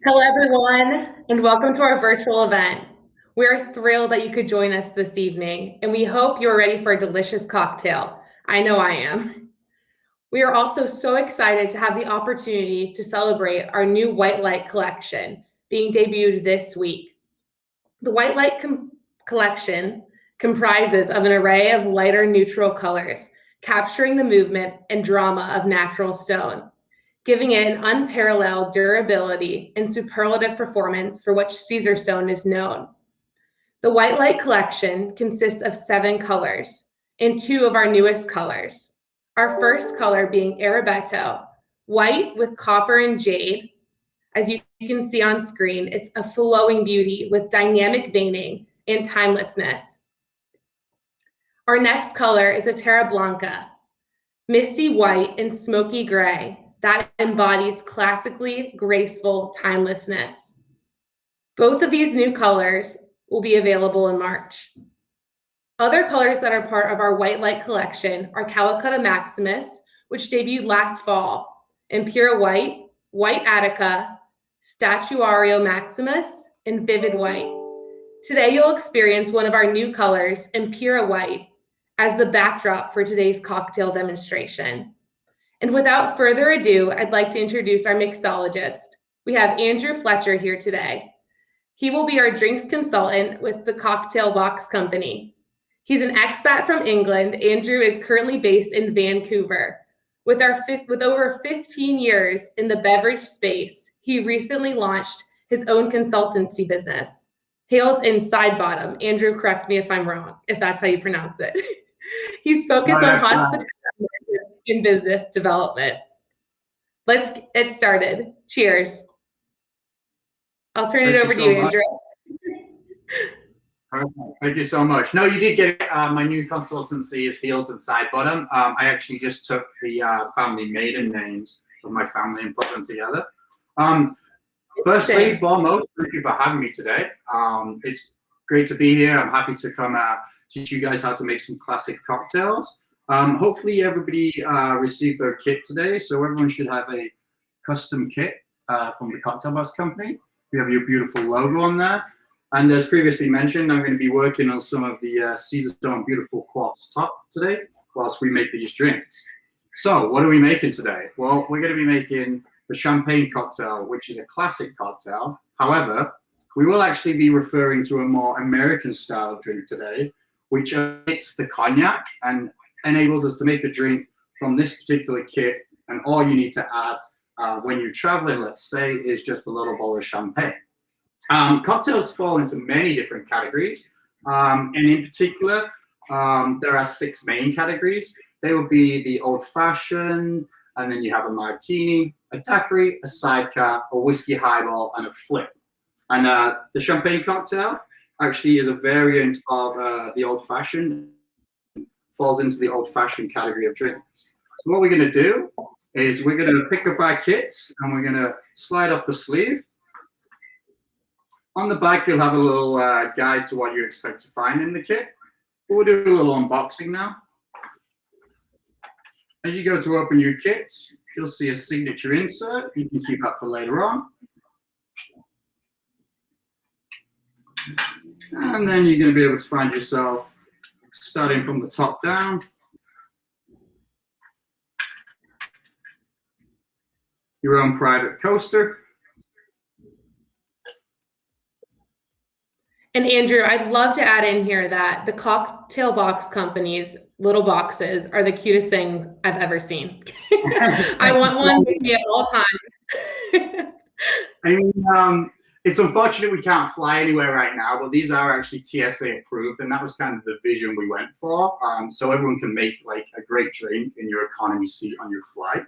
Hello, everyone, and welcome to our virtual event. We are thrilled that you could join us this evening, and we hope you're ready for a delicious cocktail. I know I am. We are also so excited to have the opportunity to celebrate our new Whitelight collection being debuted this week. The Whitelight collection comprises of an array of lighter neutral colors, capturing the movement and drama of natural stone, giving it an unparalleled durability and superlative performance for which Caesarstone is known. The Whitelight collection consists of 7 colors and 2 of our newest colors. Our first color being Arabeto, white with copper and jade. As you can see on screen, it's a flowing beauty with dynamic veining and timelessness. Our next color is a Terra Blanca, misty white and smoky gray that embodies classically graceful timelessness. Both of these new colors will be available in March. Other colors that are part of our Whitelight collection are Calcutta Maximus, which debuted last fall, Impura White, White Attica, Statuario Maximus, and Vivid White. Today you'll experience one of our new colors, Impura White, as the backdrop for today's cocktail demonstration. And without further ado, I'd like to introduce our mixologist. We have Andrew Fletcher here today. He will be our drinks consultant with the Cocktail Box Company. He's an expat from England. Andrew is currently based in Vancouver. With over 15 years in the beverage space, he recently launched his own consultancy business. Hailed in Sidebottom. Andrew, correct me if I'm wrong, if that's how you pronounce it. He's focused on hospitality in business development. Let's get started. Cheers. I'll turn it over to you, Andrew. Perfect. Thank you so much. No, you did get it. My new consultancy is Fields and Sidebottom. I actually just took the family maiden names of my family and put them together. Firstly, foremost, thank you for having me today. It's great to be here. I'm happy to come teach you guys how to make some classic cocktails. Hopefully everybody received their kit today, so everyone should have a custom kit from the Cocktail Box Company. We have your beautiful logo on there. And as previously mentioned, I'm going to be working on some of the Caesarstone Beautiful Quartz top today whilst we make these drinks. So what are we making today? Well, we're going to be making the champagne cocktail, which is a classic cocktail. However, we will actually be referring to a more American style drink today, which hits the cognac and enables us to make a drink from this particular kit. And all you need to add when you're traveling, let's say, is just a little bottle of champagne. Cocktails fall into many different categories, and in particular, there are 6 main categories. They would be the old-fashioned, and then you have a martini, a daiquiri, a sidecar, a whiskey highball, and a flip. And the champagne cocktail actually is a variant of the old-fashioned, falls into the old-fashioned category of drinks. So what we're going to do is we're going to pick up our kits, and we're going to slide off the sleeve. On the back, you'll have a little guide to what you expect to find in the kit. We'll do a little unboxing now. As you go to open your kits, you'll see a signature insert. You can keep that for later on. And then you're going to be able to find yourself starting from the top down. Your own private coaster. And Andrew, I'd love to add in here that the Cocktail Box Company's little boxes are the cutest thing I've ever seen. I want one with me at all times. I mean, it's unfortunate we can't fly anywhere right now, but these are actually TSA approved, and that was kind of the vision we went for. So everyone can make like a great drink in your economy seat on your flight.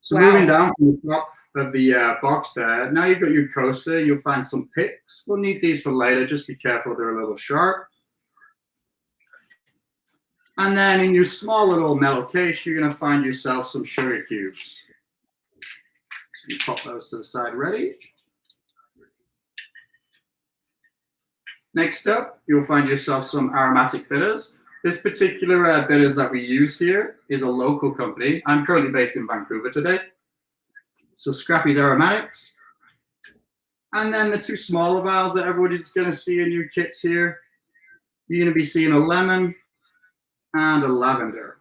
So moving down from the top of the box there, now you've got your coaster. You'll find some picks. We'll need these for later. Just be careful, they're a little sharp. And then in your small little metal case, you're going to find yourself some sugar cubes. So you pop those to the side ready. Next up, you'll find yourself some aromatic bitters. This particular bitters that we use here is a local company. I'm currently based in Vancouver today. So Scrappy's Aromatics. And then the two smaller vials that everybody's going to see in your kits here, you're going to be seeing a lemon and a lavender.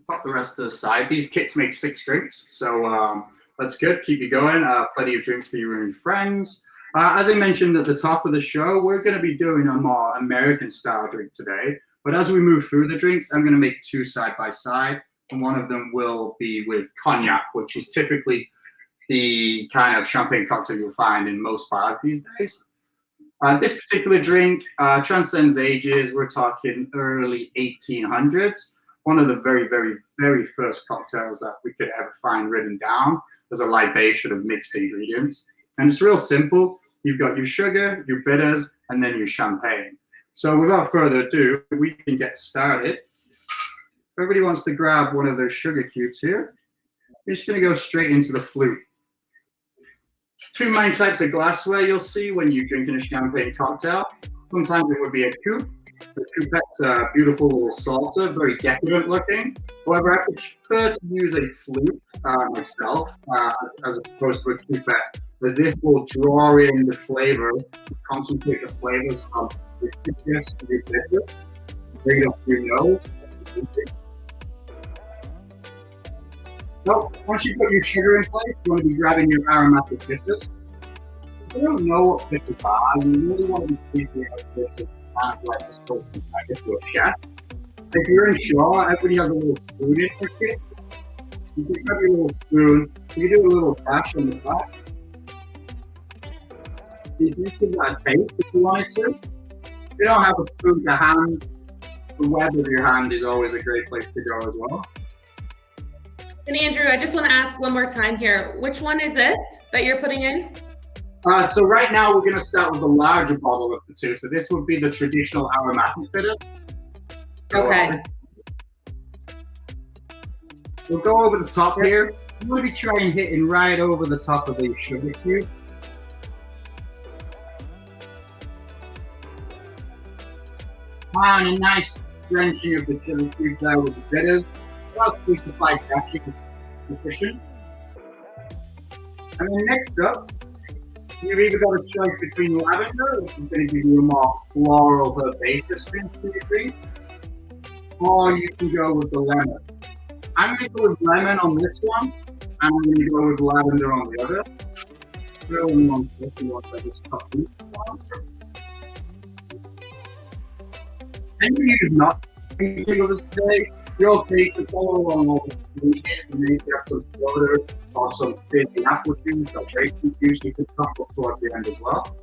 Pop the rest to the side. These kits make 6 drinks, so that's good. Keep you going. Plenty of drinks for you and your friends. As I mentioned at the top of the show, we're going to be doing a more American style drink today. But as we move through the drinks, I'm going to make 2 side by side, and one of them will be with cognac, which is typically the kind of champagne cocktail you'll find in most bars these days. This particular drink transcends ages. We're talking early 1800s. One of the very, very, very first cocktails that we could ever find written down as a libation of mixed ingredients. And it's real simple. You've got your sugar, your bitters, and then your champagne. So without further ado, we can get started. Everybody wants to grab one of those sugar cubes here. You're just going to go straight into the flute. 2 main types of glassware you'll see when you're drinking a champagne cocktail. Sometimes it would be a coupe. The coupette's a beautiful little saucer, very decadent looking. However, I prefer to use a flute myself as opposed to a coupette, as this will draw in the flavor, concentrate the flavors from your citrus to your bitters, bring it up to your nose. So once you've got your sugar in place, you want to be grabbing your aromatic bitters. If you don't know what bitters are, you really want to be thinking about bitters kind of like a scope packet to a chef. If you're unsure, everybody has a little spoon in their kit. You can grab your little spoon, you can do a little dash on the back. You can give that a taste if you wanted to. If you don't have a spoon to hand, the web of your hand is always a great place to go as well. And Andrew, I just want to ask one more time here. Which one is this that you're putting in? So right now we're going to start with the larger bottle of the 2. So this would be the traditional aromatic bitter. So, okay. We'll go over the top here. You want to be trying hitting right over the top of the sugar cube. And a nice drenching of the sugar cube there with the bitters. About 3 to 5 dashes is sufficient. And then next up, you've either got a choice between lavender, which is going to give you a more floral herbaceous finish to your drink, or you can go with the lemon. I'm going to go with lemon on this one, and I'm going to go with lavender on the other. Throw in one second once I just cut these one. And you use nothing of a steak. You're okay to follow along all the ingredients and maybe have some soda or some fizzy apple juice or grapefruit juice you could top up towards the end as well.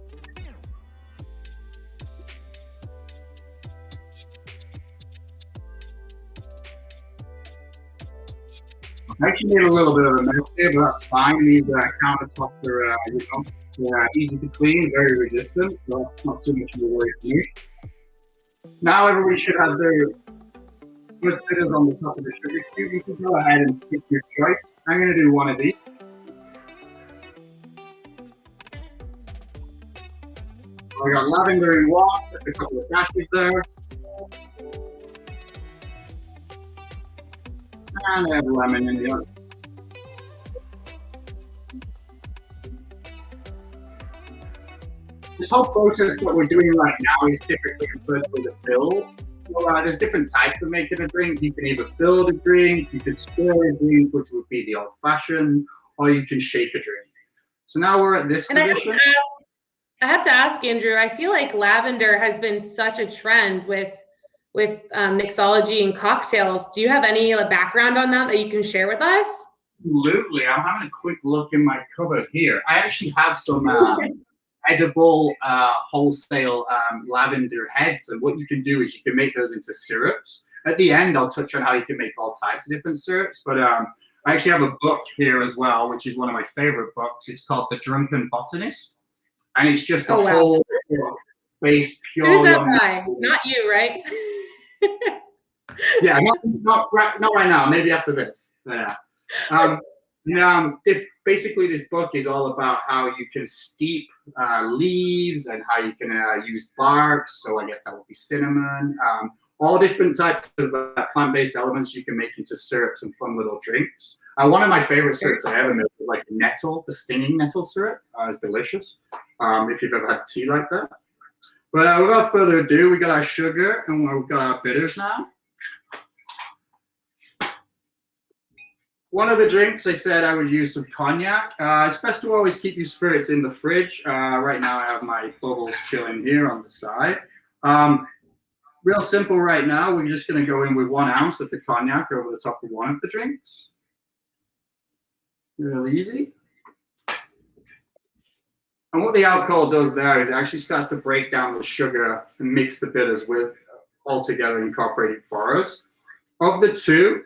I actually made a little bit of a mess here, but that's fine. These countertops are, they're easy to clean, very resistant, so that's not too much of a worry for me. Now everybody should have their first bitters on the top of the sugar cube. You can go ahead and pick your choice. I'm going to do one of these. So I got lavender in one, just a couple of dashes there. And I have lemon in the other. This whole process that we're doing right now is typically referred to as a build. So, there's different types of making a drink. You can either build a drink, you can stir a drink, which would be the old-fashioned, or you can shake a drink. So now we're at this position. I have to ask, Andrew, I feel like lavender has been such a trend with mixology and cocktails. Do you have any background on that you can share with us? Absolutely. I'm having a quick look in my cupboard here. I actually have some edible wholesale lavender heads, and what you can do is you can make those into syrups. At the end, I'll touch on how you can make all types of different syrups, but I actually have a book here as well, which is one of my favorite books. It's called The Drunken Botanist, and it's just a whole book based purely Who's that on... by? Not you, right? Yeah, not right now, maybe after this. Yeah. Basically, this book is all about how you can steep leaves and how you can use bark. So I guess that would be cinnamon. all different types of plant-based elements you can make into syrups and fun little drinks. One of my favorite syrups I ever made was like nettle, the stinging nettle syrup. It's delicious if you've ever had tea like that. But without further ado, we got our sugar and we've got our bitters now. One of the drinks I said I would use some cognac. It's best to always keep your spirits in the fridge. Right now I have my bubbles chilling here on the side. Real simple right now. We're just going to go in with 1 ounce of the cognac over the top of one of the drinks. Real easy. And what the alcohol does there is it actually starts to break down the sugar and mix the bitters with all together, incorporated for us. Of the two,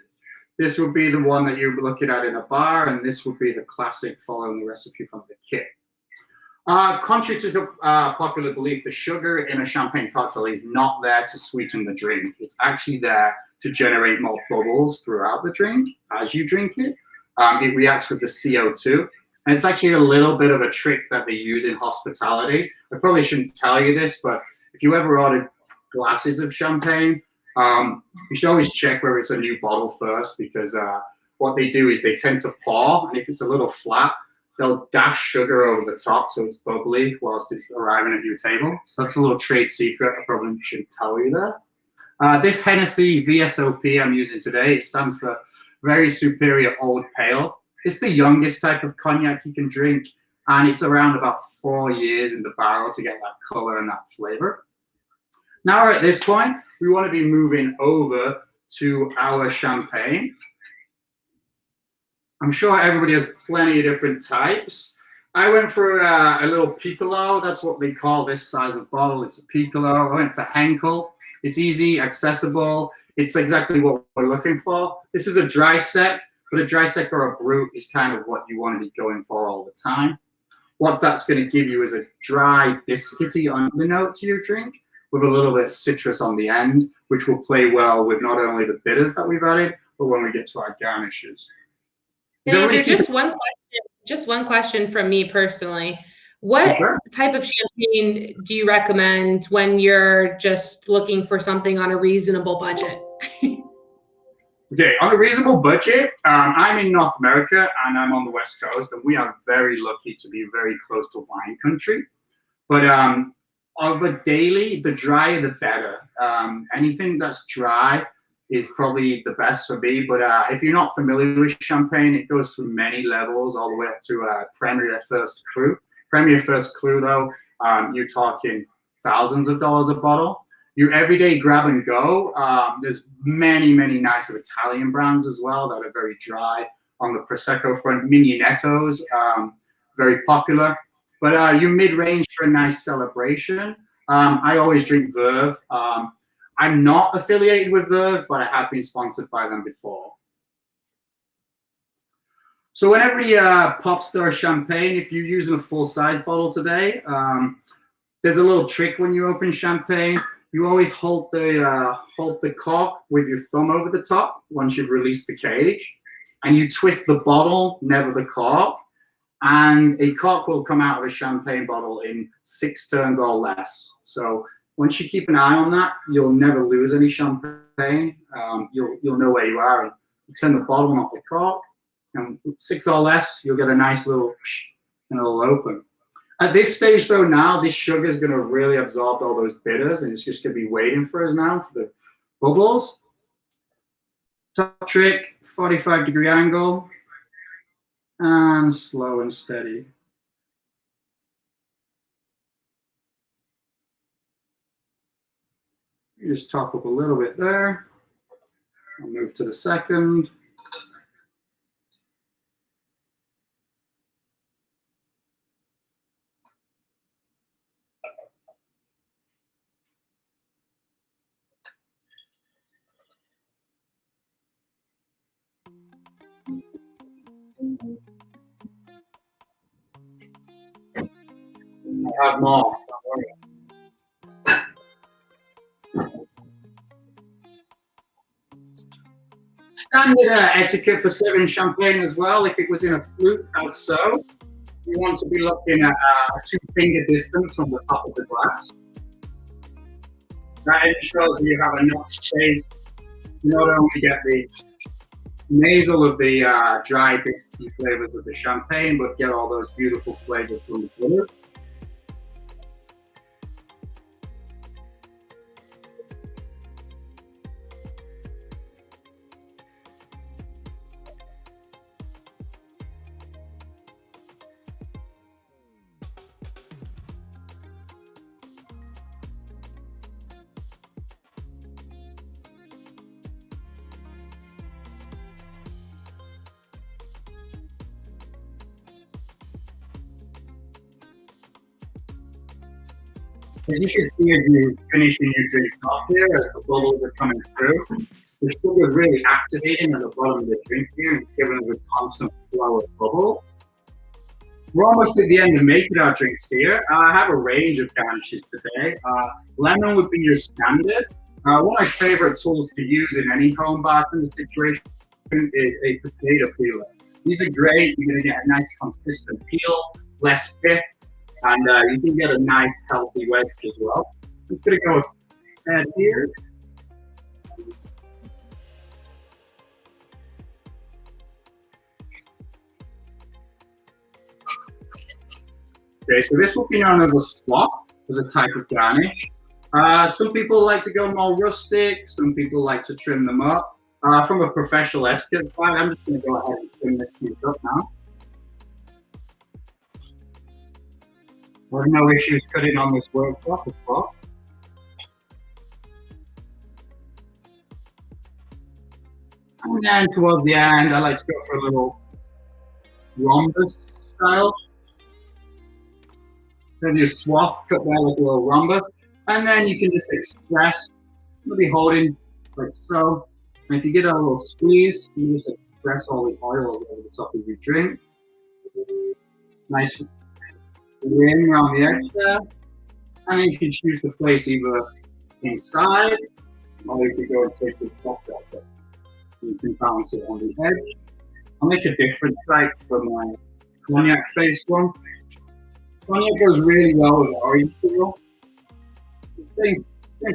this would be the one that you're looking at in a bar, and this would be the classic following the recipe from the kit. Contrary to popular belief, the sugar in a champagne cocktail is not there to sweeten the drink. It's actually there to generate more bubbles throughout the drink as you drink it. It reacts with the CO2. And it's actually a little bit of a trick that they use in hospitality. I probably shouldn't tell you this, but if you ever order glasses of champagne, you should always check whether it's a new bottle first, because what they do is they tend to pour, and if it's a little flat, they'll dash sugar over the top so it's bubbly whilst it's arriving at your table. So that's a little trade secret I probably shouldn't tell you there. This Hennessy VSOP I'm using today, it stands for Very Superior Old Pale. It's the youngest type of cognac you can drink, and it's around about 4 years in the barrel to get that color and that flavor. Now we're at this point, we want to be moving over to our champagne. I'm sure everybody has plenty of different types. I went for a little piccolo. That's what they call this size of bottle. It's a piccolo. I went for Henkel. It's easy, accessible. It's exactly what we're looking for. This is a dry sec, but a dry sec or a brut is kind of what you want to be going for all the time. What that's going to give you is a dry, biscuity undernote to your drink with a little bit of citrus on the end, which will play well with not only the bitters that we've added, but when we get to our garnishes. Andrew, just one question from me personally. What type of champagne do you recommend when you're just looking for something on a reasonable budget? Okay, on a reasonable budget, I'm in North America and I'm on the West Coast, and we are very lucky to be very close to wine country. But of a daily, the drier the better. Anything that's dry is probably the best for me. But if you're not familiar with champagne, it goes through many levels all the way up to Premier First Cru. Premier First Cru, though, you're talking thousands of dollars a bottle. Your everyday grab and go, there's many, many nice Italian brands as well that are very dry. On the Prosecco front, Mignonettos, very popular. But your mid-range for a nice celebration, I always drink Verve. I'm not affiliated with Verve, but I have been sponsored by them before. So whenever you pop stir champagne, if you're using a full-size bottle today, there's a little trick when you open champagne. You always hold the cork with your thumb over the top once you've released the cage, and you twist the bottle, never the cork, and a cork will come out of a champagne bottle in 6 turns or less. So once you keep an eye on that, you'll never lose any champagne. You'll know where you are, and you turn the bottle, not the cork, and 6 or less, you'll get a nice little and it'll open. At this stage, though, now this sugar is going to really absorb all those bitters, and it's just going to be waiting for us now for the bubbles. Top trick, 45-degree angle, and slow and steady. You just top up a little bit there. I'll move to the second. I have more. Standard etiquette for serving champagne as well. If it was in a flute, as so, you want to be looking at a 2-finger distance from the top of the glass. That ensures that you have enough space to not only get the nasal of the dry biscuity flavors of the champagne, but get all those beautiful flavors from the bitters. As you can see, as you're finishing your drinks off here, as the bubbles are coming through, the sugar is really activating at the bottom of the drink here, and it's giving us a constant flow of bubbles. We're almost at the end of making our drinks here. I have a range of garnishes today. Lemon would be your standard. One of my favorite tools to use in any home bartender situation is a potato peeler. These are great. You're going to get a nice consistent peel, less pith, and you can get a nice healthy wedge as well. I'm just going to go ahead here. Okay, so this will be known as a sloth, as a type of garnish. Some people like to go more rustic, some people like to trim them up. From a professional etiquette side, I'm just going to go ahead and trim this piece up now. There's no issues cutting on this worktop, of course. And then towards the end, I like to go for a little rhombus style. Then your swath cut there like a little rhombus. And then you can just express, maybe holding like so. And if you get a little squeeze, you just express all the oils over the top of your drink. Nice ring around the edge there. And then you can choose to place either inside, or you could go and take the top off it. You can balance it on the edge. I'll make a different type for my cognac face one. Cognac goes really well with orange peel. Same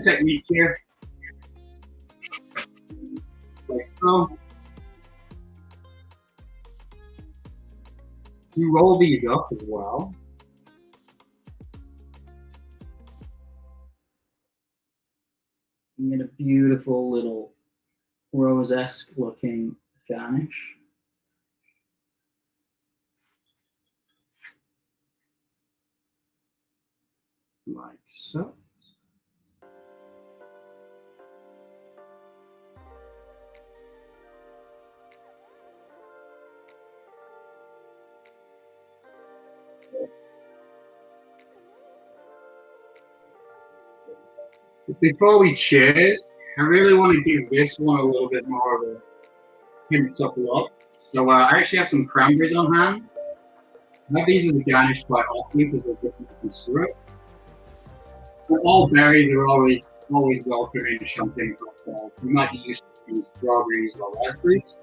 technique here. Like so. You roll these up as well. You get a beautiful little rose-esque looking garnish. Like so. Before we cheers, I really want to give this one a little bit more of a pimped up look. So I actually have some cranberries on hand. I have these as a garnish quite often because they're different from syrup. But all berries are always welcome in champagne cocktails. You might be used to seeing strawberries or raspberries.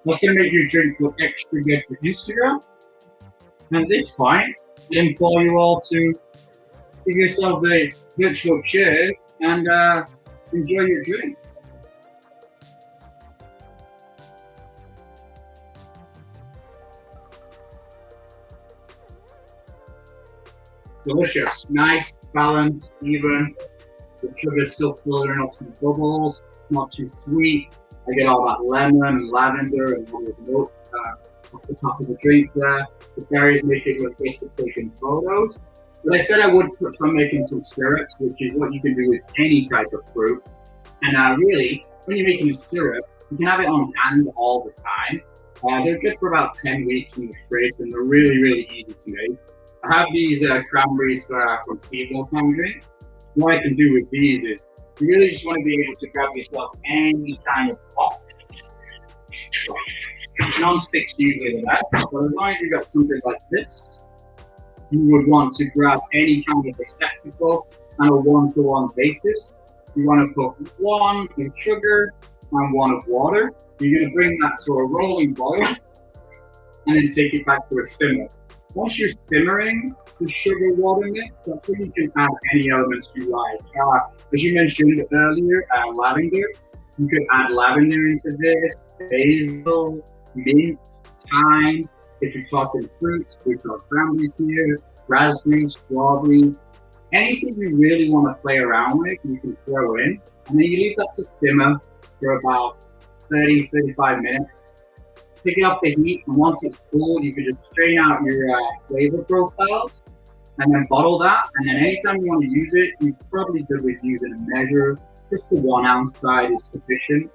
That's going to make your drink look extra good for Instagram. And at this point, I implore you all to give yourself a virtual cheers and enjoy your drinks. Delicious, nice, balanced, even. The sugar's still floating off some bubbles, not too sweet. I get all that lemon and lavender and all those notes off the top of the drink there. The berries make it look good for taking photos. But I said I would put some making some syrups, which is what you can do with any type of fruit. And really, when you're making a syrup, you can have it on hand all the time. They're good for about 10 weeks in the fridge, and they're really, really easy to make. I have these cranberries from Caesarstone drinks. What I can do with these is you really just want to be able to grab yourself any kind of pot. Non-stick's usually the best, but as long as you've got something like this, you would want to grab any kind of receptacle on a one-to-one basis. You want to put one of sugar and one of water. You're going to bring that to a rolling boil and then take it back to a simmer. Once you're simmering the sugar water mix, that's when you can add any elements you like. As you mentioned earlier, lavender. You could add lavender into this, basil, mint, thyme. If you're talking fruits, we've got cranberries here, raspberries, strawberries. Anything you really want to play around with, you can throw in. And then you leave that to simmer for about 30, 35 minutes. Take it off the heat, and once it's cool, you can just strain out your flavor profiles and then bottle that. And then anytime you want to use it, you're probably good with using a measure. Just the 1 ounce side is sufficient.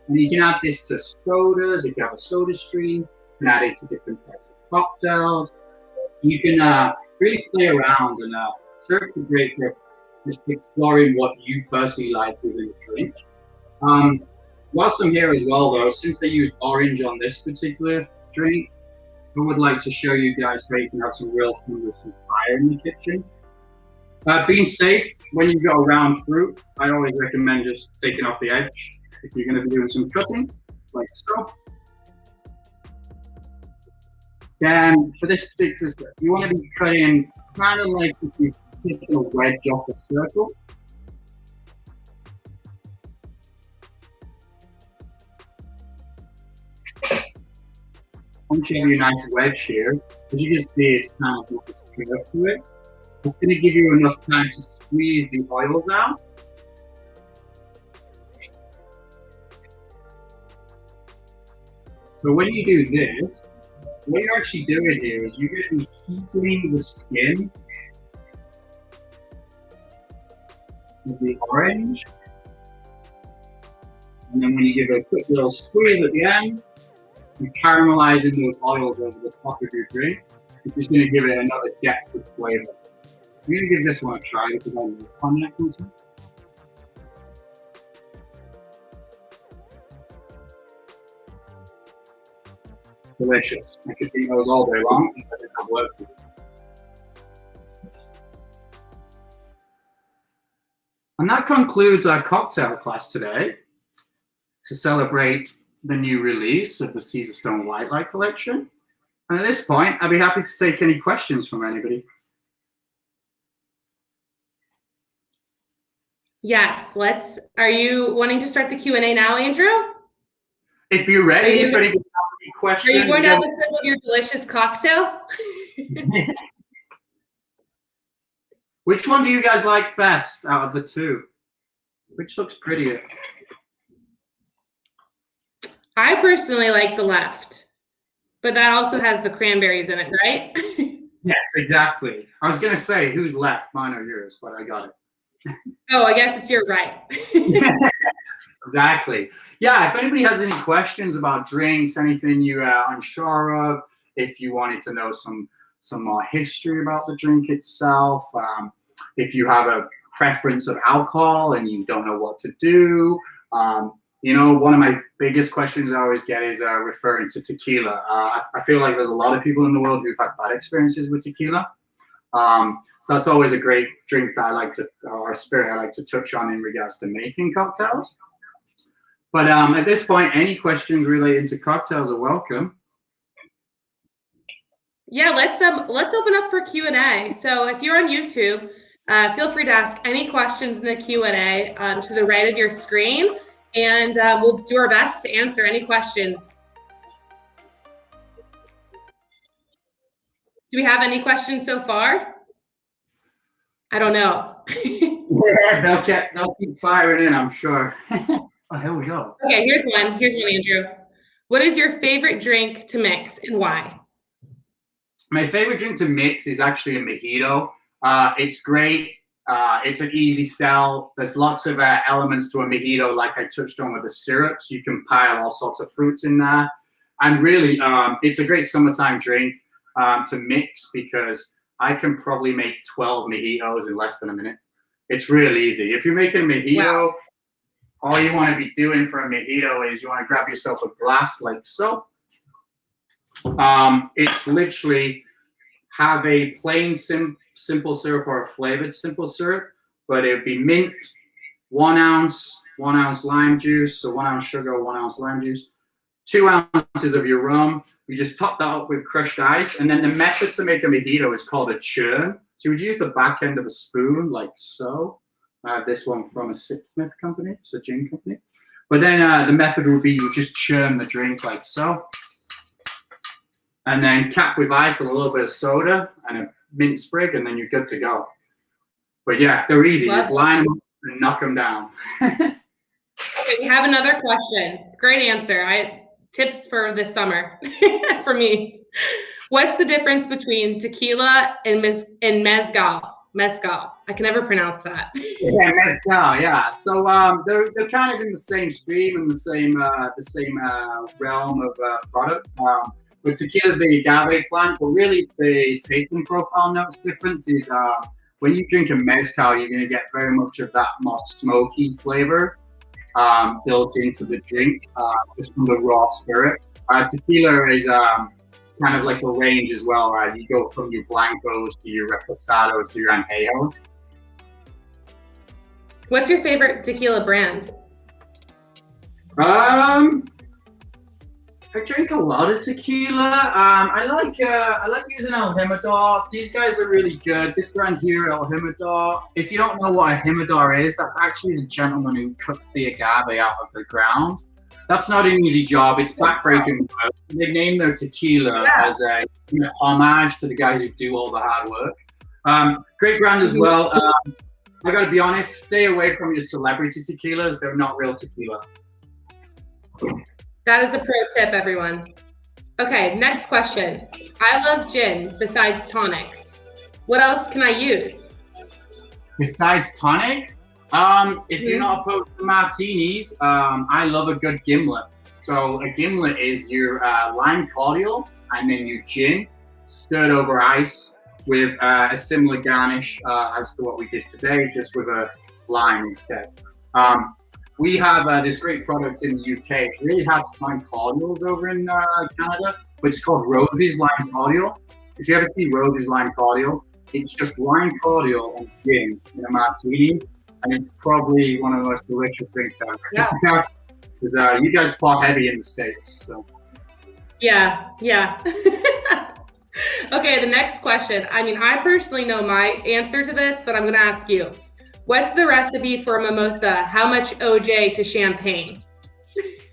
And you can add this to sodas. If you have a soda stream, you can add it to different types of cocktails. You can really play around, and syrups are great for just exploring what you personally like within a drink. Whilst I'm here as well, though, since they use orange on this particular drink, I would like to show you guys how you can have some real fun with some fire in the kitchen. Being safe, when you go around fruit, I always recommend just taking off the edge if you're going to be doing some cutting, like so. Then for this particular step, you want to be cutting kind of like if you're taking a wedge off a circle. I'm showing you a nice wedge here. As you can see, it's kind of like a curve to it. It's going to give you enough time to squeeze the oils out. So when you do this, what you're actually doing here is you're going to be heating the skin with the orange. And then when you give it a quick little squeeze at the end, you're caramelizing those oils over the top of your drink. It's just going to give it another depth of flavor. I'm going to give this one a try because I love cognac content. Delicious. I could eat those all day long if I didn't have work to do. And that concludes our cocktail class today to celebrate the new release of the Caesarstone Whitelight collection. And at this point, I'd be happy to take any questions from anybody. Yes, let's. Are you wanting to start the Q&A now, Andrew? If you're ready, if anybody has any questions. Are you going to have a sip of your delicious cocktail? Which one do you guys like best out of the two? Which looks prettier? I personally like the left, but that also has the cranberries in it, right? Yes, exactly. I was going to say, who's left, mine or yours, but I got it. Oh, I guess it's your right. Exactly. Yeah, if anybody has any questions about drinks, anything you're unsure of, if you wanted to know some more history about the drink itself, if you have a preference of alcohol and you don't know what to do, you know, one of my biggest questions I always get is referring to tequila. I feel like there's a lot of people in the world who've had bad experiences with tequila. So that's always a great drink that I like to, or spirit I like to touch on in regards to making cocktails. But at this point, any questions related to cocktails are welcome. Yeah, let's open up for Q&A. So if you're on YouTube, feel free to ask any questions in the Q&A to the right of your screen, and we'll do our best to answer any questions. Do we have any questions so far? I don't know. Yeah, they'll keep firing in, I'm sure. Oh, hell we go. Okay, here's one. Here's one, Andrew. What is your favorite drink to mix and why? My favorite drink to mix is actually a mojito. It's great. It's an easy sell. There's lots of elements to a mojito, like I touched on with the syrups. You can pile all sorts of fruits in there. And really, it's a great summertime drink to mix because I can probably make 12 mojitos in less than a minute. It's real easy. If you're making a mojito, wow, all you want to be doing for a mojito is you want to grab yourself a glass like so. It's literally have a plain simple syrup or a flavored simple syrup, but it would be mint, 1 ounce lime juice, so 1 ounce sugar, 1 ounce lime juice, 2 ounces of your rum. You just top that up with crushed ice. And then the method to make a mojito is called a churn. So you would use the back end of a spoon like so. I have this one from a Sixsmith company. It's a gin company. But then the method would be you would just churn the drink like so. And then cap with ice and a little bit of soda and a mint sprig, and then you're good to go. But yeah, they're easy. Just line them up and knock them down. Okay, we have another question. Great answer. Tips for this summer for me. What's the difference between tequila and mezcal? Mezcal. I can never pronounce that. Yeah, mezcal. Yeah. So they're kind of in the same stream and the same realm of product. But tequila is the agave plant, but really the tasting profile notes difference is when you drink a mezcal, you're going to get very much of that more smoky flavor built into the drink, just from the raw spirit. Tequila is kind of like a range as well, right? You go from your blancos to your reposados to your añejos. What's your favorite tequila brand? I drink a lot of tequila. I like using El Jimador. These guys are really good. This brand here, El Jimador. If you don't know what a Jimador is, that's actually the gentleman who cuts the agave out of the ground. That's not an easy job. It's backbreaking work. They named their tequila as a homage to the guys who do all the hard work. Great brand as well. I gotta be honest, stay away from your celebrity tequilas. They're not real tequila. That is a pro tip, everyone. Okay, next question. I love gin besides tonic. What else can I use? Besides tonic? If you're not opposed to martinis, I love a good gimlet. So a gimlet is your lime cordial and then your gin stirred over ice with a similar garnish as to what we did today, just with a lime instead. We have this great product in the UK. It's really hard to find cordials over in Canada, but it's called Rosie's Lime Cordial. If you ever see Rosie's Lime Cordial, it's just lime cordial and gin in a martini, and it's probably one of the most delicious drinks ever. Yeah. Because you guys pour heavy in the States, so. Yeah. Okay, the next question. I mean, I personally know my answer to this, but I'm going to ask you. What's the recipe for a mimosa? How much OJ to champagne?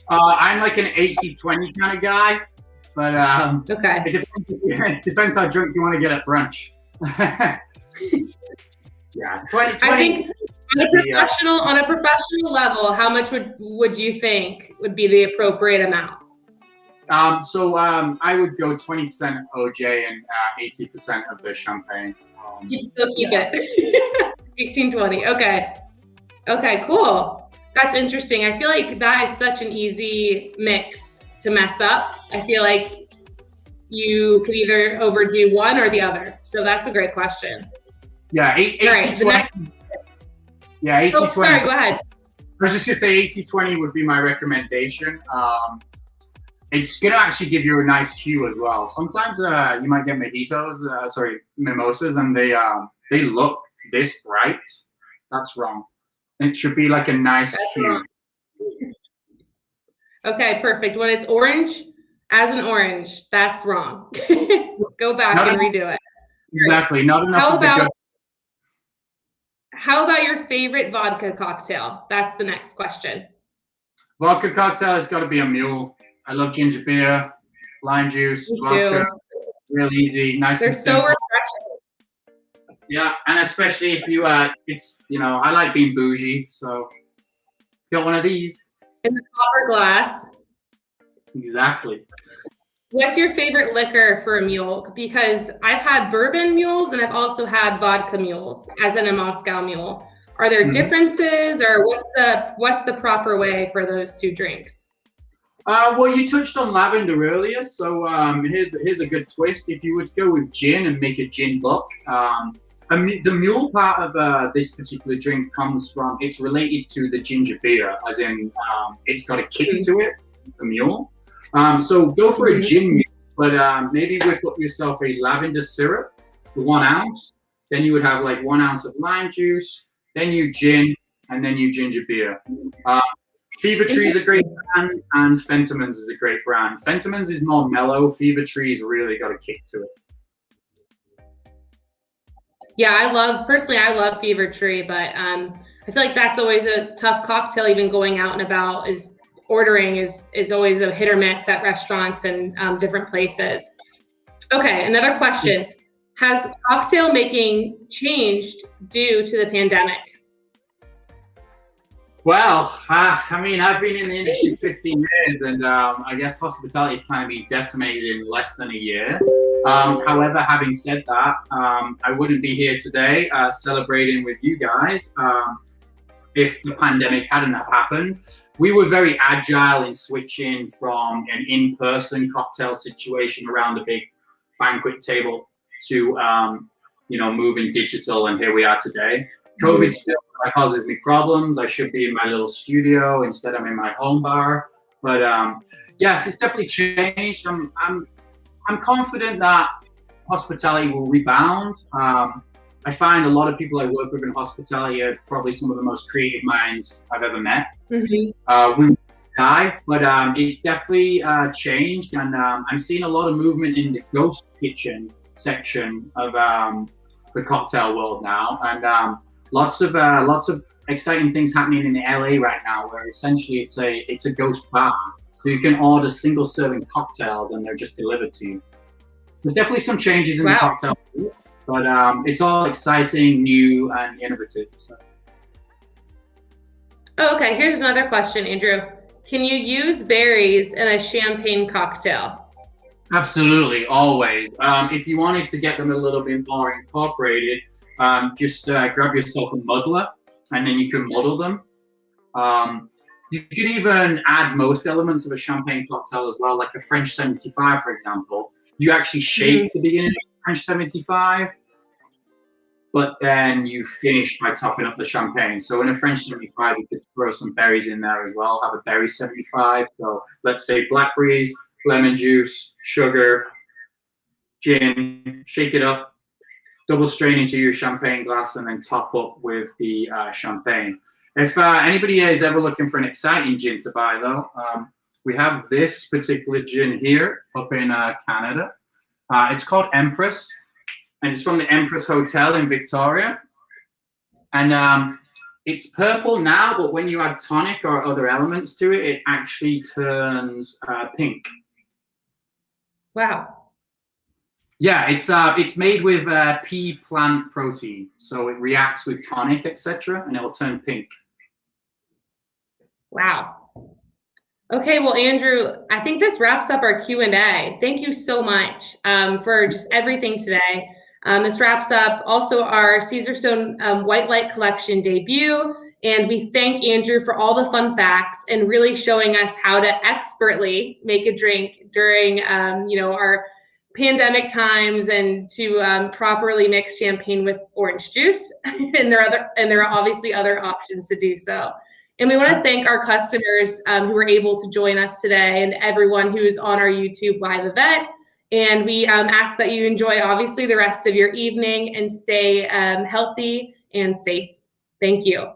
I'm like an 80-20 kind of guy, but okay. It depends how drunk you want to get at brunch. Yeah, 20. I think on a professional level, how much would you think would be the appropriate amount? I would go 20% OJ and 80% of the champagne. You'd still keep it. 18-20. Okay, cool. That's interesting. I feel like that is such an easy mix to mess up. I feel like you could either overdo one or the other. So that's a great question. Yeah, 80-20. Yeah, 80-20. Oh, sorry, go ahead. I was just gonna say 80-20 would be my recommendation. It's gonna actually give you a nice hue as well. Sometimes you might get mimosas, and they look this bright. That's wrong. It should be like a nice hue. Okay, perfect. When it's orange, as an orange, that's wrong. Go back and redo it. Exactly. Not enough. How about your favorite vodka cocktail? That's the next question. Vodka cocktail has got to be a mule. I love ginger beer, lime juice, vodka. Real easy, nice and simple. They're so refreshing. Yeah, and especially if you, I like being bougie, so got one of these. In the copper glass. Exactly. What's your favorite liquor for a mule? Because I've had bourbon mules and I've also had vodka mules, as in a Moscow mule. Are there differences, or what's the proper way for those two drinks? Well, you touched on lavender earlier, so here's a good twist. If you were to go with gin and make a gin book, the mule part of this particular drink comes from, it's related to the ginger beer, as in it's got a kick to it, the mule. So go for a gin mule, but maybe whip up yourself a lavender syrup for 1 ounce. Then you would have like 1 ounce of lime juice, then you gin, and then you ginger beer. Fever Tree is a great brand, and Fentimans is a great brand. Fentimans is more mellow. Fever Tree's really got a kick to it. Yeah, personally, I love Fever Tree, but I feel like that's always a tough cocktail, even going out and about, ordering is always a hit or miss at restaurants and different places. Okay, another question. Has cocktail making changed due to the pandemic? Well, I mean, I've been in the industry 15 years, and I guess hospitality has kind of been decimated in less than a year. However, having said that, I wouldn't be here today celebrating with you guys if the pandemic hadn't have happened. We were very agile in switching from an in-person cocktail situation around a big banquet table to, moving digital, and here we are today. COVID still causes me problems. I should be in my little studio, instead I'm in my home bar. But yes, it's definitely changed. I'm confident that hospitality will rebound. I find a lot of people I work with in hospitality are probably some of the most creative minds I've ever met. We die, but it's definitely changed, and I'm seeing a lot of movement in the ghost kitchen section of the cocktail world now, and lots of exciting things happening in LA right now, where essentially it's a ghost bar, so you can order single serving cocktails and they're just delivered to you. So definitely some changes in the cocktail world, but it's all exciting, new, and innovative. So. Oh, okay, here's another question, Andrew. Can you use berries in a champagne cocktail? Absolutely, always. If you wanted to get them a little bit more incorporated, just grab yourself a muddler, and then you can muddle them. You could even add most elements of a champagne cocktail as well, like a French 75, for example. You actually shake the beginning of French 75, but then you finish by topping up the champagne. So in a French 75, you could throw some berries in there as well, have a berry 75. So let's say blackberries, lemon juice, sugar, gin, shake it up, double strain into your champagne glass, and then top up with the champagne. If anybody is ever looking for an exciting gin to buy, though, we have this particular gin here up in Canada. It's called Empress, and it's from the Empress Hotel in Victoria. And it's purple now, but when you add tonic or other elements to it, it actually turns pink. Wow. Yeah, it's made with pea plant protein, so it reacts with tonic, etc., and it'll turn pink. Wow. Okay, well, Andrew, I think this wraps up our Q&A. Thank you so much for just everything today. This wraps up also our Caesarstone Whitelight collection debut, and we thank Andrew for all the fun facts and really showing us how to expertly make a drink during our pandemic times, and to properly mix champagne with orange juice. and there are obviously other options to do so. And we want to thank our customers who were able to join us today, and everyone who is on our YouTube live event. And we ask that you enjoy, obviously, the rest of your evening and stay healthy and safe. Thank you.